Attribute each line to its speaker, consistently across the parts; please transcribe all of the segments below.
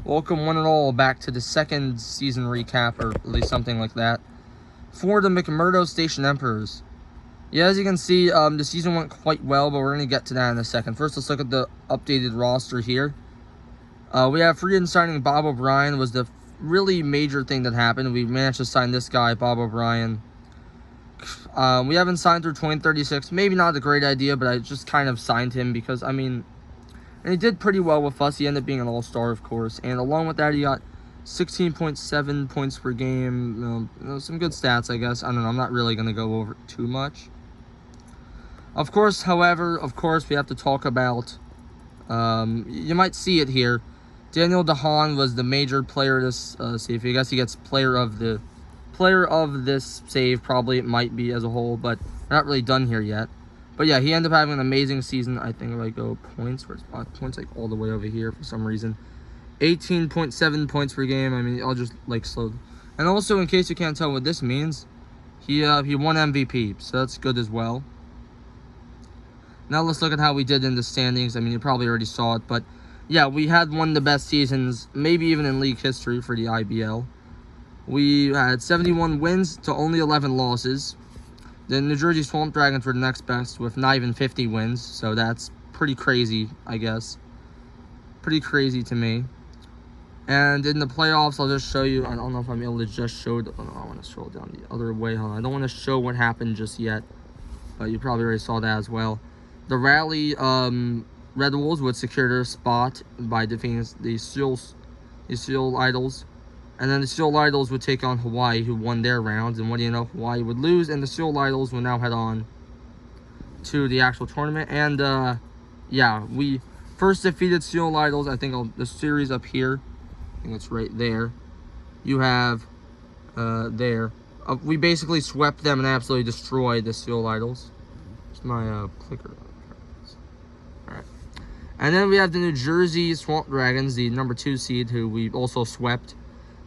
Speaker 1: Welcome one and all back to the second season recap, or at least something like that, for the McMurdo Station Emperors. Yeah, as you can see, the season went quite well, but we're going to get to that in a second. First, let's look at the updated roster here. We have free agent signing Bob O'Brien was the really major thing that happened. We managed to sign this guy, Bob O'Brien. We haven't signed through 2036. Maybe not a great idea, but I just kind of signed him because, I mean, and he did pretty well with us. He ended up being an all-star, of course. And along with that, he got 16.7 points per game. Some good stats, I guess. I don't know. I'm not really going to go over it too much. Of course, however, we have to talk about, you might see it here. Daniel DeHaan was the major player of this save. I guess he gets player of this save, probably it might be as a whole, but we're not really done here yet. But yeah, he ended up having an amazing season. I think if I go points, where's points like all the way over here for some reason. 18.7 points per game. I mean, I'll just like slow. And also, in case you can't tell what this means, he won MVP, so that's good as well. Now let's look at how we did in the standings. I mean, you probably already saw it, but yeah, we had one of the best seasons, maybe even in league history for the IBL. We had 71 wins to only 11 losses. The New Jersey Swamp Dragons were the next best with not even 50 wins, so that's pretty crazy, I guess. Pretty crazy to me. And in the playoffs, I'll just show you. I don't know if I'm able to just show. Oh, no, I want to scroll down the other way. Hold on. I don't want to show what happened just yet, but you probably already saw that as well. The Rally Red Wolves would secure their spot by defeating the Steel Idols. And then the Steel Idols would take on Hawaii, who won their rounds. And what do you know? Hawaii would lose, and the Steel Idols would now head on to the actual tournament. And, yeah, we first defeated Steel Idols. I think the series up here. I think it's right there. You have, there. We basically swept them and absolutely destroyed the Steel Idols. It's my, clicker. Alright. And then we have the New Jersey Swamp Dragons, the number 2 seed, who we also swept.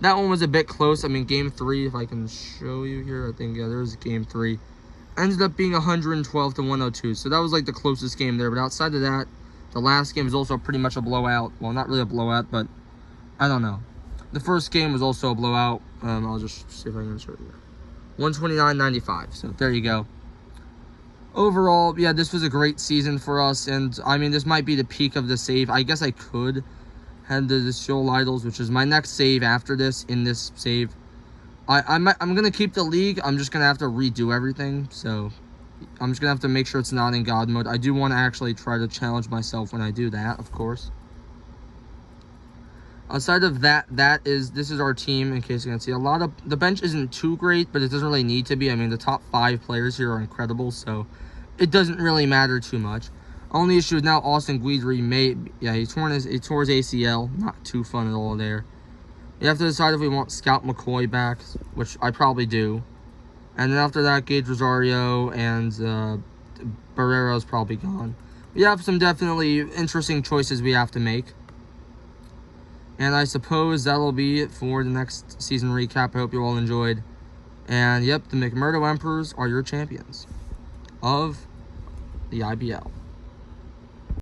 Speaker 1: That one was a bit close. I mean, game 3, if I can show you here, I think, yeah, there's game 3. Ended up being 112 to 102. So that was like the closest game there. But outside of that, the last game was also pretty much a blowout. Well, not really a blowout, but I don't know. The first game was also a blowout. I'll just see if I can show you. 129-95. So there you go. Overall, yeah, this was a great season for us. And, I mean, this might be the peak of the save. I guess I could head to the Steel Idols, which is my next save after this, in this save. I'm going to keep the league. I'm just going to have to redo everything. So, I'm just going to have to make sure it's not in God mode. I do want to actually try to challenge myself when I do that, of course. Outside of that, this is our team, in case you can see. A lot of, the bench isn't too great, but it doesn't really need to be. I mean, the top 5 players here are incredible, so it doesn't really matter too much. Only issue is now Austin Guidry he tore his ACL. Not too fun at all there. You have to decide if we want Scout McCoy back, which I probably do. And then after that, Gage Rosario and Barrero's probably gone. We have some definitely interesting choices we have to make. And I suppose that'll be it for the next season recap. I hope you all enjoyed. And yep, the McMurdo Emperors are your champions of the IBL.